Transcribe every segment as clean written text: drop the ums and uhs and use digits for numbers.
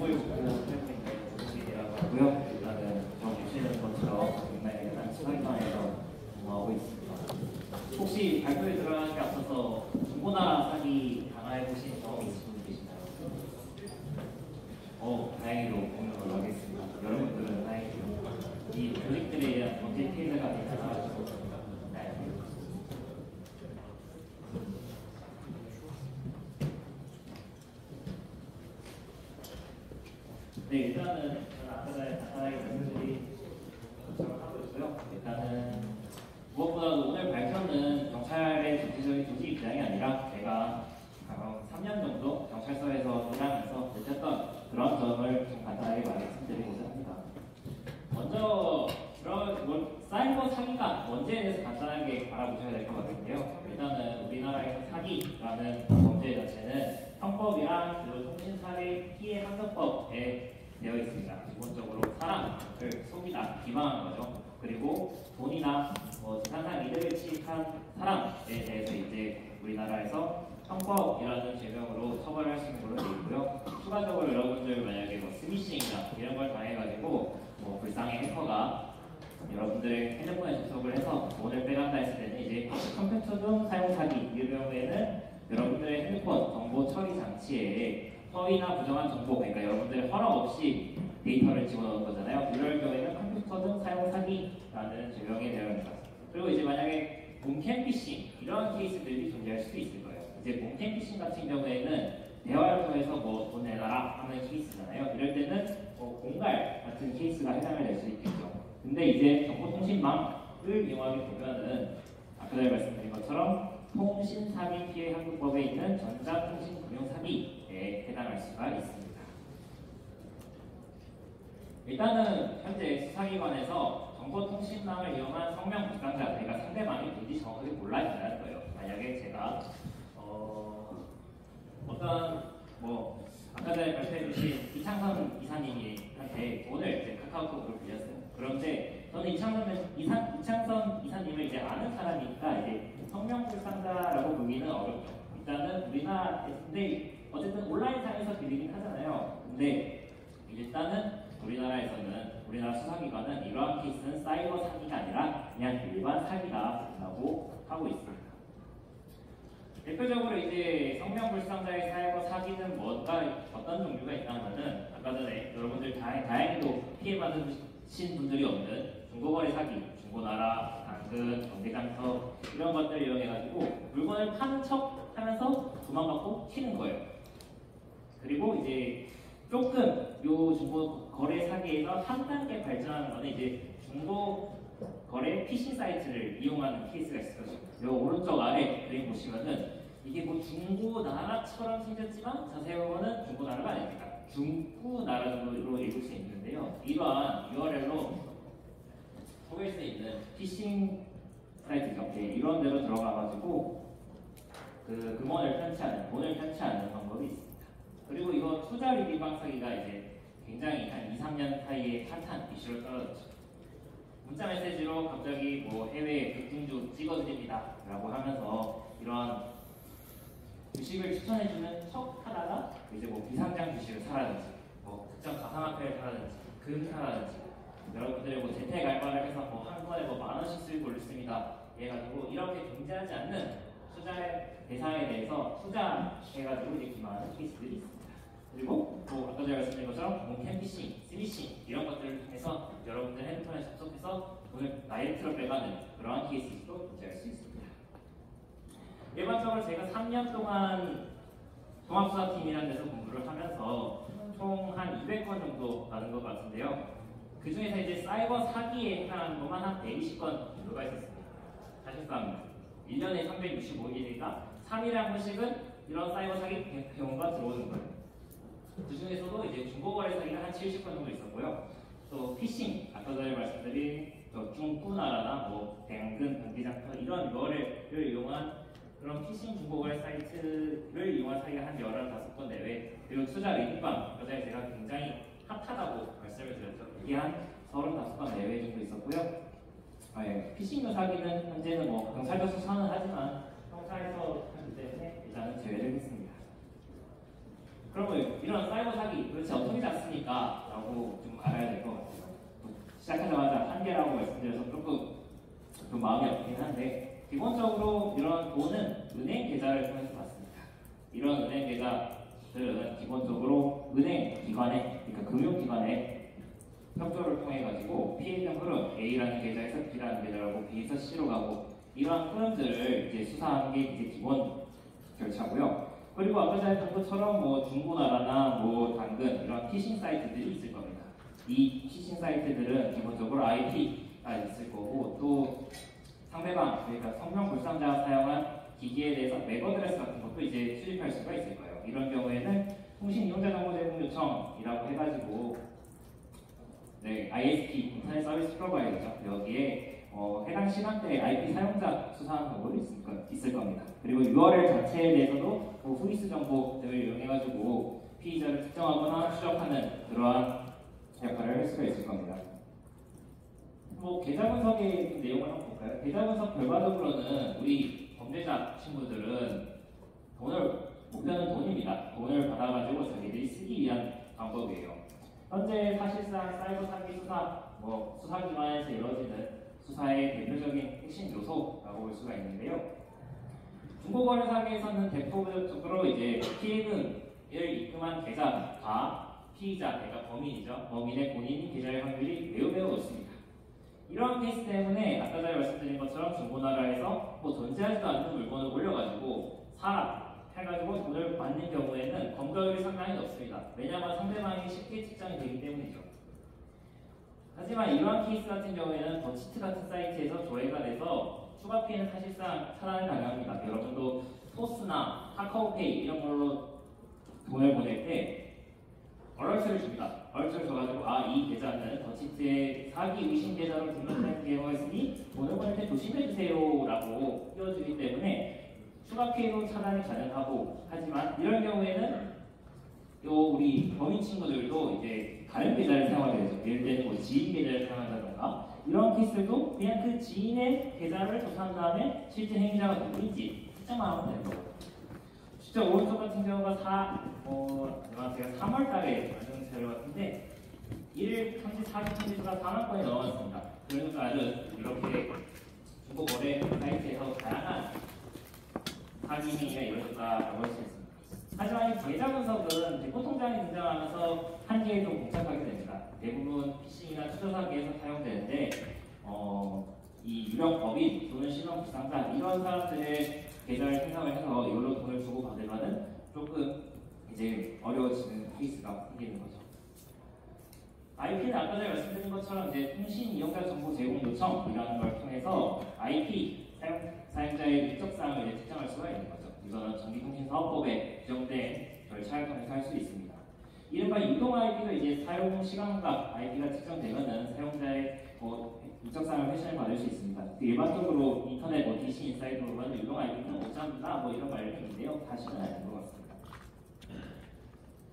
유튜브를 보고 살고 있는 모습이라고 하고요. 일단은 저 보시는 것처럼 정말 일단 수사기관에서 근무하고 있습니다. 혹시 발표에 들어가기 앞서서 중고나라 사기 당해보신 경험 있으신 분 계시나요? 다행히도 없는 걸로 하겠습니다. 여러분들은 다행히도 이 조직들에 대한 범죄 피해자가 있어가지고 다행입니다. 네, 일단은 저는 아까 전에 간단하게 말씀드린 것처럼 하고 있고요. 일단은 무엇보다도 오늘 발표는 경찰의 전체적인 조직 입장이 아니라 제가 3년 정도 경찰서에서 일하면서 느꼈던 그런 점을 좀 간단하게 말씀드리고자 합니다. 먼저 사이버 사기가 뭔지에 대해서 간단하게 알아보셔야 될 것 같은데요. 일단은 우리나라에서 사기라는 범죄 자체는 형법이랑 그리고 통신사회 피해 항목법에 되어 있습니다. 기본적으로 사람을 속이다, 기망한 거죠. 그리고 돈이나 재산상 이득을 취득한 사람에 대해서 이제 우리나라에서 형법이라는 죄명으로 처벌을 할 수 있는 걸로 되어 있고요. 추가적으로 여러분들 만약에 스미싱이나 이런 걸 당해가지고 불쌍한 해커가 여러분들의 핸드폰에 접속을 해서 돈을 빼간다 했을 때는 이제 컴퓨터 중 사용 사기, 이 경우에는 여러분들의 핸드폰 정보 처리 장치에 허위나 부정한 정보, 그러니까 여러분들의 허락 없이 데이터를 집어넣은 거잖아요. 이럴 경우에는 컴퓨터 등 사용 사기라는 죄명이 되어 있습니다. 그리고 이제 만약에 몽캠 피싱 이런 케이스들이 존재할 수도 있을 거예요. 이제 몽캠 피싱 같은 경우에는 대화를 통해서 돈 내놔라 하는 케이스잖아요. 이럴 때는 공갈 같은 케이스가 해당을 낼 수 있겠죠. 근데 이제 정보통신망을 이용하게 되면은 아까 전에 말씀드린 것처럼 통신사기 피해 항목법에 있는 전자통신금융사기에 해당할 수가 있습니다. 일단은 현재 수사기관에서 정보통신망을 이용한 성명 불상자, 그러니까 상대방이 누군지 정확하게 몰라야 된다는 거예요. 만약에 제가 아까 전에 발표해주신 이창선 이사님한테 돈을 이제 카카오톡으로 빌렸어요. 그런데 저는 이창선 이사님을 이제 아는 사람이니까 이제 성명 불상자라고 보기는 어렵죠. 일단은 근데 어쨌든 온라인상에서 빌리긴 하잖아요. 근데 일단은 우리나라 수사기관은 이러한 케이스는 사이버 사기가 아니라 그냥 일반 사기다라고 하고 있습니다. 대표적으로 이제 성명 불상자의 사이버 사기는 어떤 종류가 있다면은 아까 전에 여러분들 다행히도 피해받으신 분들이 없는 중고거래 사기, 중고나라, 당근, 경제장터 이런 것들을 이용해가지고 물건을 파는 척 하면서 도망가고 튀는 거예요. 그리고 이제 조금 요 중고거래 사기에서 한 단계 발전하는 거는 이제 중고거래 피싱 사이트를 이용하는 케이스가 있어요. 요 오른쪽 아래 그림 보시면은 이게 중고나라처럼 생겼지만 자세히 보면은 중고나라가 아닙니다. 중고나라 정도로 읽을 수 있는데요. 이러한 URL로 속에 있는 피싱 사이트죠. 이런 데로 들어가가지고 금원을 돈을 편취하는 방법이 있습니다. 그리고 이거 투자 리비방 사기가 이제 굉장히 한 2, 3년 사이에 핫한 이슈로 떨어졌죠. 문자 메시지로 갑자기 해외 급등주 찍어드립니다 라고 하면서 이런 주식을 추천해주는 척 하다가 이제 비상장 주식을 사라든지 특정 가상화폐를 사라든지 금 사라든지 여러분들이 재택 알바를 해서 한 번에 10,000원씩 수익 올렸습니다 해가지고 이렇게 존재하지 않는 투자의 대상에 대해서 투자해가지고 이제 기만하는 케이스들이 있습니다. 그리고 아까 제가 말씀드린 것처럼 몽캠 피싱, 스미싱 이런 것들을 통해서 여러분들 핸드폰에 접속해서 돈을 다이렉트로 빼가는 그러한 케이스도 존재할 수 있습니다. 일반적으로 제가 3년 동안 종합수사팀이라는 데서 공부를 하면서 총 한 200건 정도 받은 것 같은데요. 그 중에서 이제 사이버 사기에 해당하는 것만 한 120건 정도가 있었습니다. 사실상 1년에 365일이니까 3일에 한 번씩은 이런 사이버 사기 경우가 들어오는 거예요. 그 중에서도 이제 중고거래 사기가 한 70건 정도 있었고요. 또 피싱, 아까 전에 말씀드린 중고나라나 당근, 경제장터 이런 URL을 이용한 그런 피싱 중고거래 사이트를 이용한 사기가 한 15건 내외, 그리고 투자 리비방, 여전히 제가 굉장히 핫하다고 말씀을 드렸죠. 이게 한 35건 내외 정도 있었고요. 피싱 사기는 현재는 경찰도 수사는 하지만 형사에서 하기 때문에 일단은 제외를 했습니다. 그러면 이런 사이버 사기 도대체 어떻게 잡습니까? 라고 좀 알아야 될 것 같아요. 시작하자마자 한계라고 말씀드려서 조금 좀 마음이 아프긴 한데, 기본적으로 이런 돈은 은행 계좌를 통해서 받습니다. 이런 은행 계좌들은 기본적으로 은행 기관에, 그러니까 금융기관에 협조를 통해 가지고 피해금 흐름 A라는 계좌에서 B라는 계좌라고 B에서 C로 가고, 이러한 흐름들을 이제 수사하는 게 이제 기본 절차고요. 그리고 아까 전에 본 것처럼 뭐 중고나라나 뭐 당근 이런 피싱 사이트들이 있을 겁니다. 이 피싱 사이트들은 기본적으로 IP가 있을 거고, 또 상대방, 그러니까 성명 불상자가 사용한 기기에 대해서 맥 어드레스 같은 것도 이제 수집할 수가 있을 거예요. 이런 경우에는 통신 이용자 정보 제공 요청이라고 해가지고 ISP, 인터넷 서비스 프로바이더죠. 여기에 해당 시간대에 IP 사용자 수사하는 방법이 있을 겁니다. 그리고 URL 자체에 대해서도 후이스 정보 등을 이용해가지고 피의자를 특정하거나 추적하는 그러한 역할을 할 수가 있을 겁니다. 뭐 계좌 분석의 내용을 한번 볼까요? 계좌 분석 결과적으로는 우리 범죄자 친구들은 목표는 돈입니다. 돈을 받아가지고 자기들이 쓰기 위한 방법이에요. 현재 사실상 사이버 사기 수사, 수사기관에서 이루어지는 수사의 대표적인 핵심 요소라고 볼 수가 있는데요. 중고거래 사기에서는 대표적으로 이제 피해금을 입금한 계좌가 피의자, 그러니까 범인이죠. 범인의 본인 계좌의 확률이 매우 높습니다. 이런 케이스 때문에 아까 전에 말씀드린 것처럼 중고나라에서 존재하지도 않는 물건을 올려가지고 해가지고 돈을 받는 경우에는 검거율이 상당히 높습니다. 왜냐하면 상대방이 쉽게 측정이 되기 때문이죠. 하지만 이러한 케이스 같은 경우에는 더치트 같은 사이트에서 조회가 돼서 추가 피해는 사실상 차단을 가능합니다. 여러분도 토스나 카카오페이 이런 걸로 돈을 보낼 때 얼얼트를 줍니다. 얼얼트를 줘가지고 이 계좌는 더치트의 사기 의심 계좌로 등록된 경우가 있으니 돈을 보낼 때 조심해주세요 라고 띄워주기 때문에 추가 피해도 차단이 가능하고, 하지만 이런 경우에는 우리 범인 친구들도 이제 다른 계좌를 사용하게 되죠. 예를 들면 지인 계좌를 사용한다던가, 이런 케이스들도 그냥 그 지인의 계좌를 조사한 다음에 실제 행위자가 누구인지 특정만 하면 되는 거고, 진짜 오른쪽 같은 경우가 제가 3월 달에 만든 자료 같은데 1일 현지 사기 건수가 4만 건이 넘어갔습니다. 그러니까 아주 이렇게 중고거래 사이트에서 다양한 사기 행위가 이루어졌다고 할 수 있습니다. 하지만 이 계좌 분석은 포통장이 등장하면서 한계에 좀 봉착하게 됩니다. 대부분 피싱이나 추적 사기에서 사용되는데 이 유령 법인 또는 신원 불상자 이런 사람들의 계좌를 생성을 해서 이걸로 돈을 주고 받으면은 조금 이제 어려워지는 케이스가 생기는 거죠. IP는 아까 전에 말씀드린 것처럼 이제 통신 이용자 정보 제공 요청이라는 걸 통해서 IP 사용자의 국적사항을 특정할 수가 있는 거죠. 이거는 전기통신사업법에 규정된 절차를 통해서 할 수 있습니다. 이른바 유동 IP도 이제 사용 시간과 IP가 특정되면은 사용자의 국적사항을 회신을 받을 수 있습니다. 일반적으로 인터넷 DC 인사이드로 보면 유동 IP는 못 잡는다 이런 말이 있는데요. 다시는 아닌 것 같습니다.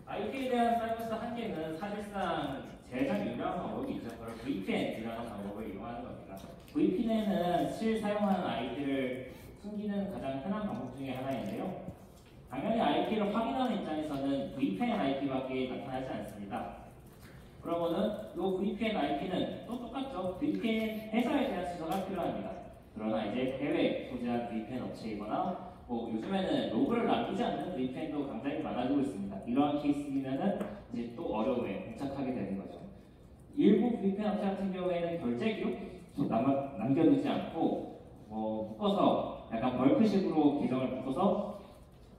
IP에 대한 사이버스 한계는 사실상 가장 유명한 방법이 있죠. 바로 VPN이라는 방법을 이용하는 겁니다. VPN은 사용하는 IP를 숨기는 가장 흔한 방법 중에 하나인데요. 당연히 IP를 확인하는 입장에서는 VPN IP밖에 나타나지 않습니다. 그러면은 이 VPN IP는 또 똑같죠. VPN 회사에 대한 수사가 필요합니다. 그러나 이제 해외 소재한 VPN 업체이거나 요즘에는 로그를 남기지 않는 VPN도 굉장히 많아지고 있습니다. 이러한 케이스이면은 이제 또 어려움에 봉착하게 되는 거죠. 일부 VPN 업체 같은 경우에는 결제 기록 남겨두지 않고 묶어서 약간 벌크식으로 계정을 묶어서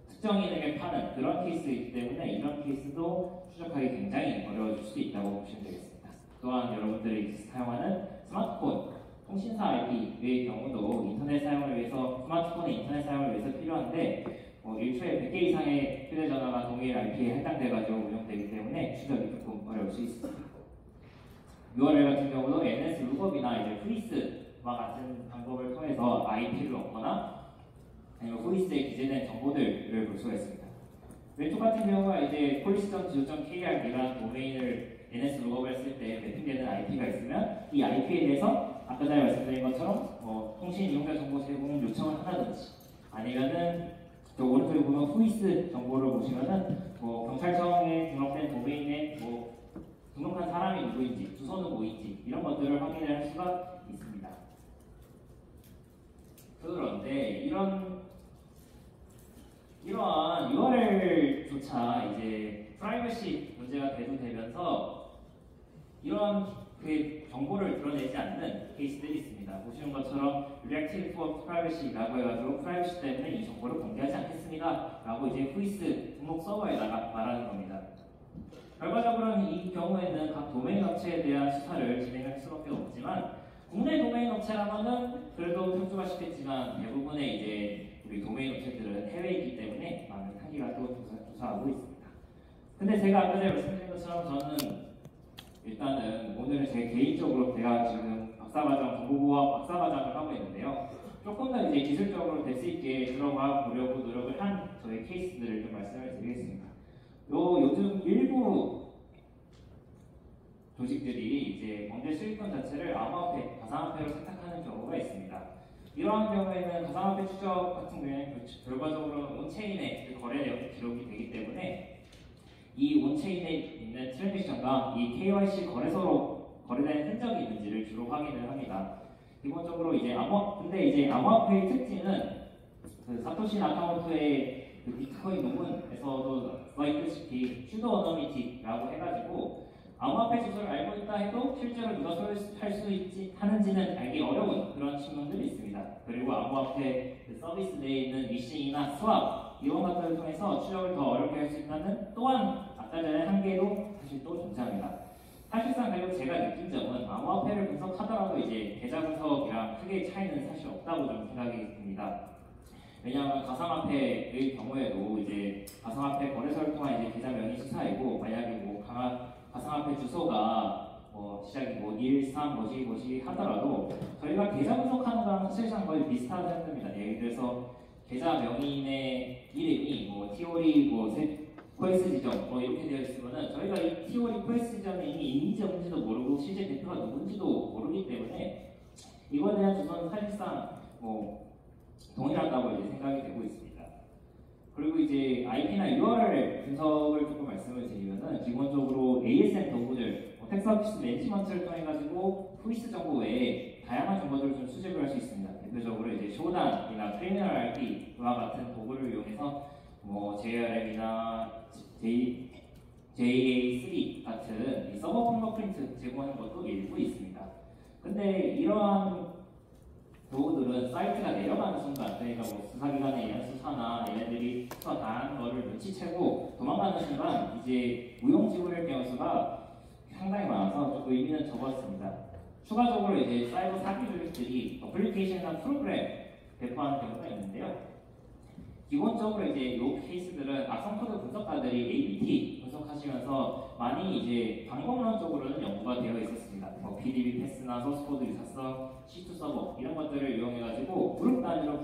특정인에게 파는 그런 케이스이기 때문에 이런 케이스도 추적하기 굉장히 어려워질 수도 있다고 보시면 되겠습니다. 또한 여러분들이 사용하는 스마트폰 통신사 IP의 경우도 인터넷 사용을 위해서 스마트폰의 인터넷 사용을 위해서 필요한데 일초에 100개 이상의 휴대전화가 동일 IP에 해당돼가지고 운영되기 때문에 추적이 조금 어려울 수 있습니다. URL 같은 경우도 NS 룩업이나 이제 후이스와 같은 방법을 통해서 IP를 얻거나 아니면 후이스에 기재된 정보들을 볼 수가 있습니다. 왼쪽 같은 경우가 이제 police.go.kr이라는 도메인을 NS 룩업을 했을 때 매핑되는 IP가 있으면 이 IP에 대해서 아까 전에 말씀드린 것처럼 통신 이용자 정보 제공 요청을 한다든지 아니면은 저 오른쪽에 보면 후이스 정보를 보시면은 뭐 경찰청에 등록된 도메인에 뭐 등록한 사람이 누구인지, 주소는 뭐인지 이런 것들을 확인할 수가 있습니다. 그런데 이러한 URL조차 이제 프라이버시 문제가 대두되면서 이런 그 정보를 드러내지 않는 케이스들이 있습니다. 보시는 것처럼 Reactive for Privacy라고 해가지고 프라이버시 때문에 이 정보를 공개하지 않겠습니다. 라고 이제 후이스 등록 서버에다가 말하는 겁니다. 결과적으로는 이 경우에는 각 도메인 업체에 대한 수사를 진행할 수밖에 없지만 국내 도메인 업체라면은 그래도 평주하시겠지만 대부분의 이제 우리 도메인 업체들은 해외에 있기 때문에 많은 타기가 또 조사하고 있습니다. 근데 제가 아까 전에 말씀드린 것처럼 저는 일단은 오늘은 제 개인적으로 제가 지금 박사과정, 정보보호학 박사과정을 하고 있는데요. 조금 더 이제 기술적으로 될 수 있게 들어가 보려고 노력을 한 저의 케이스들을 좀 말씀을 드리겠습니다. 요즘 일부 조직들이 이제 범죄 수익권 자체를 암호화폐, 가상화폐로 세탁하는 경우가 있습니다. 이러한 경우에는 가상화폐 추적 같은 경우에는 결과적으로 온체인의 거래 내용 기록이 되기 때문에 이 온체인에 있는 트랜잭션과 이 KYC 거래소로 거래된 흔적이 있는지를 주로 확인을 합니다. 기본적으로 이제 근데 이제 암호화폐의 특징은 그 사토시 나카모토의 그 비트코인 논문에서도 써있듯이 슈도 어너미티라고 해가지고 암호화폐 주소를 알고 있다 해도 실제로 누가 소유할 수 있지 하는지는 알기 어려운 그런 측면들이 있습니다. 그리고 암호화폐 그 서비스 내에 있는 위싱이나 스왑 이런 것들을 통해서 추적을 더 어렵게 할 수 있다는 또한 아까 전에 한계도 사실 또 존재합니다. 사실상 그리고 제가 느낀 점은 암호화폐를 분석하더라도 이제 계좌 분석이랑 크게 차이는 사실 없다고 좀 생각이 듭니다. 왜냐하면 가상화폐의 경우에도 이제 가상화폐 거래소를 통한 이제 계좌 명의 수사이고 만약에 뭐 가상화폐 주소가 시작이 1, 3, 뭐지 하더라도 저희가 계좌 분석하는 거랑 사실상 거의 비슷한 상태입니다. 예를 들어서 계좌 명의인의 이름이 티오리 코에스 지점 이렇게 되어 있으면은 저희가 이 티오리 코에스 지점에 이미 있는지 없는지도 모르고 실제 대표가 누군지도 모르기 때문에 이거에 대한 주소는 사실상 동일하다고 이제 생각이 되고 있습니다. 그리고 이제 IP나 URL 분석을 조금 말씀을 드리면은 기본적으로 ASM 도구들, 텍스트서비스 매니지먼트를 통해 가지고 후이스 정보 외에 다양한 정보들을 좀 수집을 할 수 있습니다. 대표적으로 이제 쇼단이나 크리미널 RP와 같은 도구를 이용해서 JRM이나 JA3 같은 이 서버 핑거프린트 제공하는 것도 일부 있습니다. 근데 이러한 도구들은 사이트가 내려가는 순간, 그러니까 수사기관의 이런 수사나 얘네들이 수사 다 하는 거를 눈치채고 도망가는 순간 이제 무용지물의 경우 수가 상당히 많아서 조금 의미는 적었습니다. 추가적으로 이제 사이버 사기 조직들이 어플리케이션이나 프로그램 배포하는 경우가 있는데요. 기본적으로 이제 이 케이스들은 악성 코드 분석가들이 ABT 분석하시면서 많이 이제 방법론적으로는 연구가 되어 있었습니다. PDB 패스나 소스코드 유사성, C2 서버 이런 것들을 이용해가지고 그룹 단위로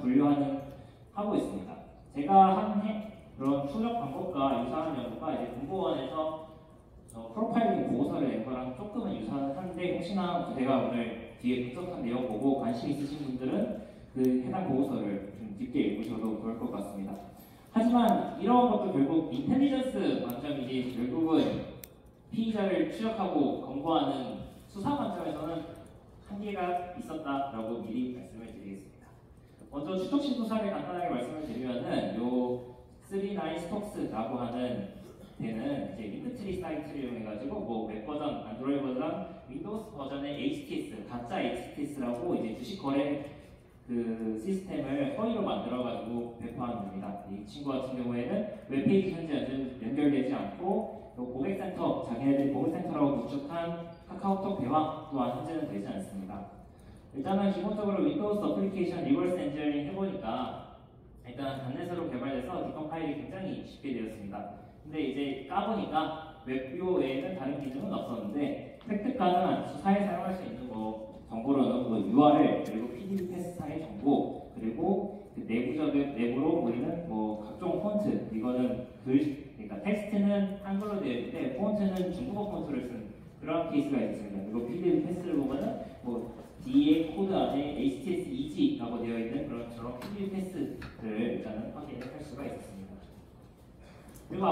하고 있습니다. 제가 한 그런 추적 방법과 유사한 연구가 이제 공보원에서 프로파일링 보고서를 낸 거랑 조금은 유사한데 혹시나 제가 오늘 뒤에 분석한 내용 보고 관심 있으신 분들은 그 해당 보고서를 좀 깊게 읽으셔도 좋을 것 같습니다. 하지만 이런 것도 결국 인텔리전스 관점이지 결국은 피의자를 추적하고 검거하는 수사 관점에서는 한계가 있었다라고 미리 말씀을 드리겠습니다. 먼저 추적시 수사를 간단하게 말씀을 드리면은 요 39스톡스라고 하는 데는 이제 링크트리 사이트를 이용해가지고 웹 버전, 안드로이드 버전, 윈도우스 버전의 HTS, 가짜 HTS라고 이제 주식 거래 그 시스템을 허위로 만들어가지고 배포하는 겁니다. 이 친구 같은 경우에는 웹페이지 현재 연결되지 않고 고객센터, 자기네들이 고객센터라고 구축한 카카오톡 대화 또한 현재는 되지 않습니다. 일단은 기본적으로 윈도우스 어플리케이션 리버스 엔지니어링 해보니까 일단 단넷으로 개발돼서 디컴 파일이 굉장히 쉽게 되었습니다. 근데 이제 까보니까 웹뷰 외에는 다른 기능은 없었는데 획득 가능한 수사에 사용할 수 있는 정보로는 URL 그리고 PDB 패스상의 정보 그리고 그 내부로 보이는 각종 폰트 이거는 그러니까 텍스트는 한글로 되어 있는데 폰트는 중국어 폰트를 쓴 그런 케이스가 있습니다. 그리고 PDB 패스를 보면은 D의 코드 안에 HTS EG라고 되어 있는 그런 PDB 패스를 일단은 확인을 할 수가 있었습니다. 그리고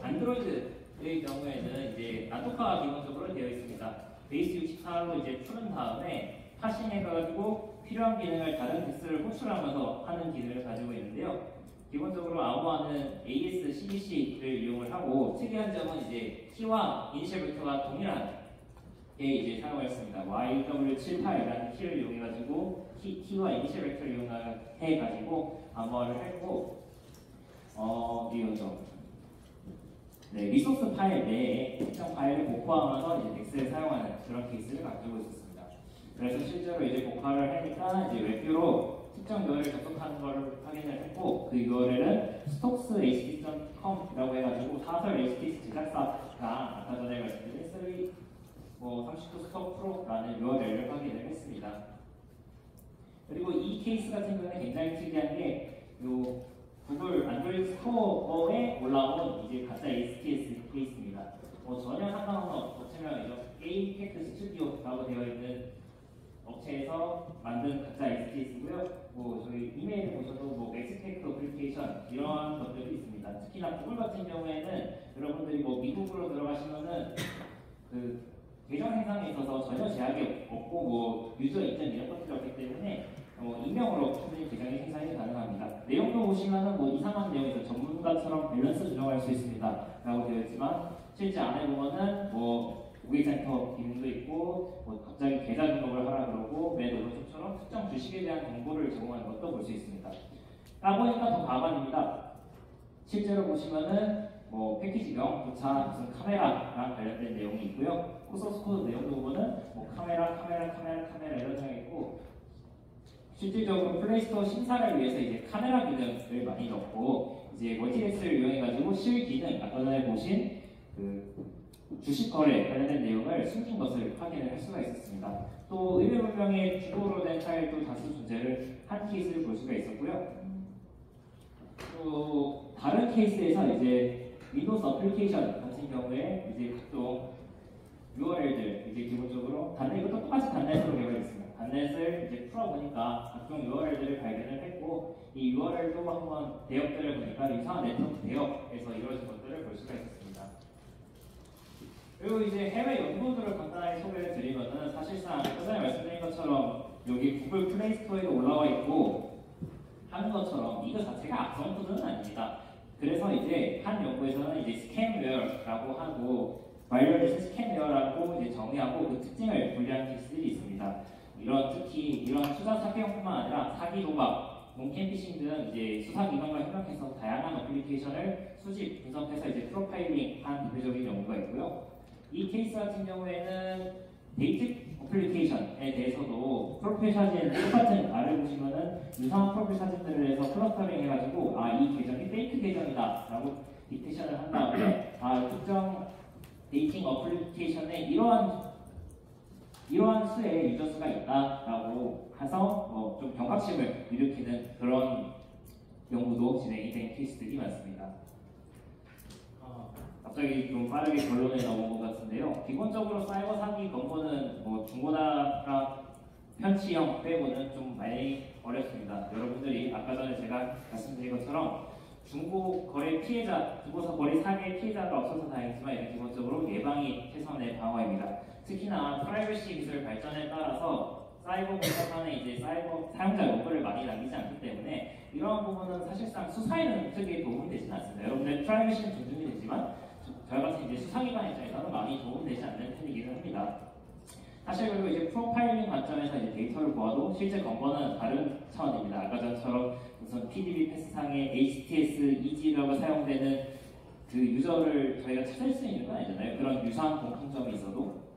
안드로이드의 경우에는 이제 나토카가 기본적으로 되어 있습니다. 베이스 64로 이제 풀은 다음에 파싱해가지고 필요한 기능을 다른 패스를 호출하면서 하는 기능을 가지고 있는데요. 기본적으로 아우아는 AS CBC를 이용을 하고 특이한 점은 이제 키와 이니셜 벡터가 동일한 게 이제 사용했습니다. YW78이라는 키를 이용해가지고 키와 이니셜 벡터를 이용해가지고 암호화를 했고 이거죠. 네, 리소스 파일 내에 특정 파일을 복구하면서 이제 덱스를 사용하는 그런 케이스를 가지고 있었습니다. 그래서 실제로 이제 복화를 하니까 이제 웹뷰로 특정 URL 접속하는 걸 확인을 했고 그 URL은 stokeshdt.com이라고 해가지고 사설 HTTP 제작사가 아까 전에 말씀드린 39 스톡 프로라는 URL을 확인을 했습니다. 그리고 이 케이스 같은 경우는 굉장히 특이한 게 구글 안드로이드 스토어에 올라온 이제 가짜 HTS 케이스입니다. 전혀 상관없는 업체명 게임 팩트 스튜디오라고 되어 있는 업체에서 만든 가짜 HTS고요. 저희 이메일을 보셔도 맥스테크 어플리케이션 이러한 것들이 있습니다. 특히나 구글 같은 경우에는 여러분들이 미국으로 들어가시면은 그 계정 행상에 있어서 전혀 제약이 없고 유저 인증 이런 것들이 없기 때문에 익명으로 충분히 계정이 생산이 가능합니다. 내용도 보시면은 이상한 내용이 있어요. 전문가처럼 밸런스 조정할 수 있습니다. 라고 되어 있지만 실제 안에 보면은 고객센터 기능도 있고 갑자기 계좌 등록을 하라 그러고 맨 오른쪽처럼 특정 주식에 대한 정보를 제공하는 것도 볼 수 있습니다. 까보니까 더 가관입니다. 실제로 보시면은 패키지명, 도차, 무슨 카메라랑 관련된 내용이 있고요. 소스 코드 내용도 보면은 카메라 이런 내용이 있고 실질적으로 플레이스토어 심사를 위해서 이제 카메라 기능을 많이 넣고 이제 멀티덱스를 이용해가지고 실 기능 아까 전에 보신 그 주식 거래 관련된 내용을 숨긴 것을 확인을 할 수가 있었습니다. 또 의뢰문명의 주도로 된 파일도 다수 존재를 한 케이스를 볼 수가 있었고요. 또 다른 케이스에서 이제 윈도우스 어플리케이션 같은 경우에 이제 각종 URL들 이제 기본적으로 이것도 똑같이 단넷으로 되어 있습니다. 단넷을 이제 풀어보니까 각종 URL들을 발견을 했고 이 URL도 한번 대역들을 보니까 유사한 네트워크 대역에서 이루어진 것들을 볼 수가 있었습니다. 그리고 이제 해외 연구들을 간단하게 소개를 드리면은 사실상 전에 말씀드린 것처럼 여기 구글 플레이 스토어에 올라와 있고 하는 것처럼 이거 자체가 악성 코드는 아닙니다. 그래서 이제 한 연구에서는 이제 스캠웨어라고 하고 바이러스 스캠웨어라고 이제 정의하고 그 특징을 분류한 케이스들이 있습니다. 특히 이런 투자 사기용뿐만 아니라 사기 도박, 롱캠피싱 등 이제 수사기관과 협력해서 다양한 어플리케이션을 수집, 분석해서 이제 프로파일링한 대표적인 연구가 있고요. 이 케이스 같은 경우에는 데이트 어플리케이션에 대해서도 프로필 사진 똑같은 R을 보시면은 유사한 프로필 사진들을 해서 클러스터링 해가지고 이 계정이 페이크 계정이다 라고 디텍션을 한 다음에 특정 데이팅 어플리케이션에 이러한 수의 유저 수가 있다라고 해서 좀 경각심을 일으키는 그런 연구도 진행이 된 케이스들이 많습니다. 갑자기 좀 빠르게 결론에 나온 것 같은데요. 기본적으로 사이버 사기 검거는 중고나라 편취형 빼고는 좀 많이 어렵습니다. 여러분들이 아까 전에 제가 말씀드린 것처럼 중고 거래 피해자, 중고서 거래 사기의 피해자가 없어서 다행이지만 이는 기본적으로 예방이 최선의 방어입니다. 특히나 프라이버시 기술 발전에 따라서 사이버 공작하는 이제 사이버 사용자 로그를 많이 남기지 않기 때문에 이러한 부분은 사실상 수사에는 크게 도움이 되지는 않습니다. 여러분들 프라이버시는 존중이 되지만 저희 같은 이제 수사기관 입장에서는 많이 도움되지 않는 편이기는 합니다. 사실 그리고 이제 프로파일링 관점에서 이제 데이터를 보아도 실제 검거는 다른 차원입니다. 아까 전처럼 우선 PDB 패스상의 HTS EG라고 사용되는 그 유저를 저희가 찾을 수 있는 건 아니잖아요. 그런 유사한 공통점이 있어도.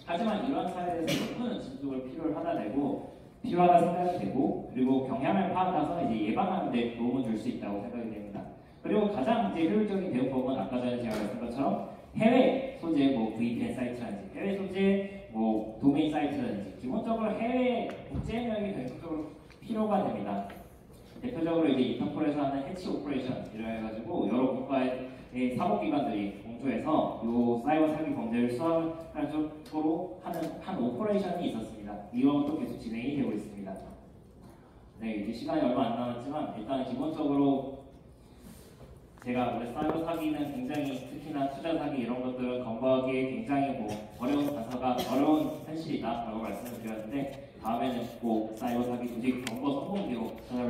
하지만 이러한 사례에서 연구는 지속적으로 필요하다 생각이 되고 그리고 경향을 파악해서 이제 예방하는 데 도움을 줄 수 있다고 생각이 됩니다. 그리고 가장 이제 효율적인 대응법은 아까 전에 제가 말씀드린 것처럼 해외 소재 VPN 사이트라든지 해외 소재 도메인 사이트라든지 기본적으로 해외 국제협력이 전국적으로 필요가 됩니다. 대표적으로 이제 인터폴에서 하는 해치 오퍼레이션 이라 해가지고 여러 국가의 사법기관들이 공조해서 이 사이버 사기 범죄를 수사할 쪽으로 하는 한 오퍼레이션이 있었습니다. 이것도 계속 진행이 되고 있습니다. 네, 이제 시간이 얼마 안 남았지만 일단 기본적으로 제가 원래 사이버 사기는 굉장히 특히나 투자 사기 이런 것들은 검거하기 굉장히 어려운 단서가 어려운 현실이다라고 말씀을 드렸는데 다음에는 꼭 사이버 사기 조직 검거 성공기로 찾아뵙겠습니다.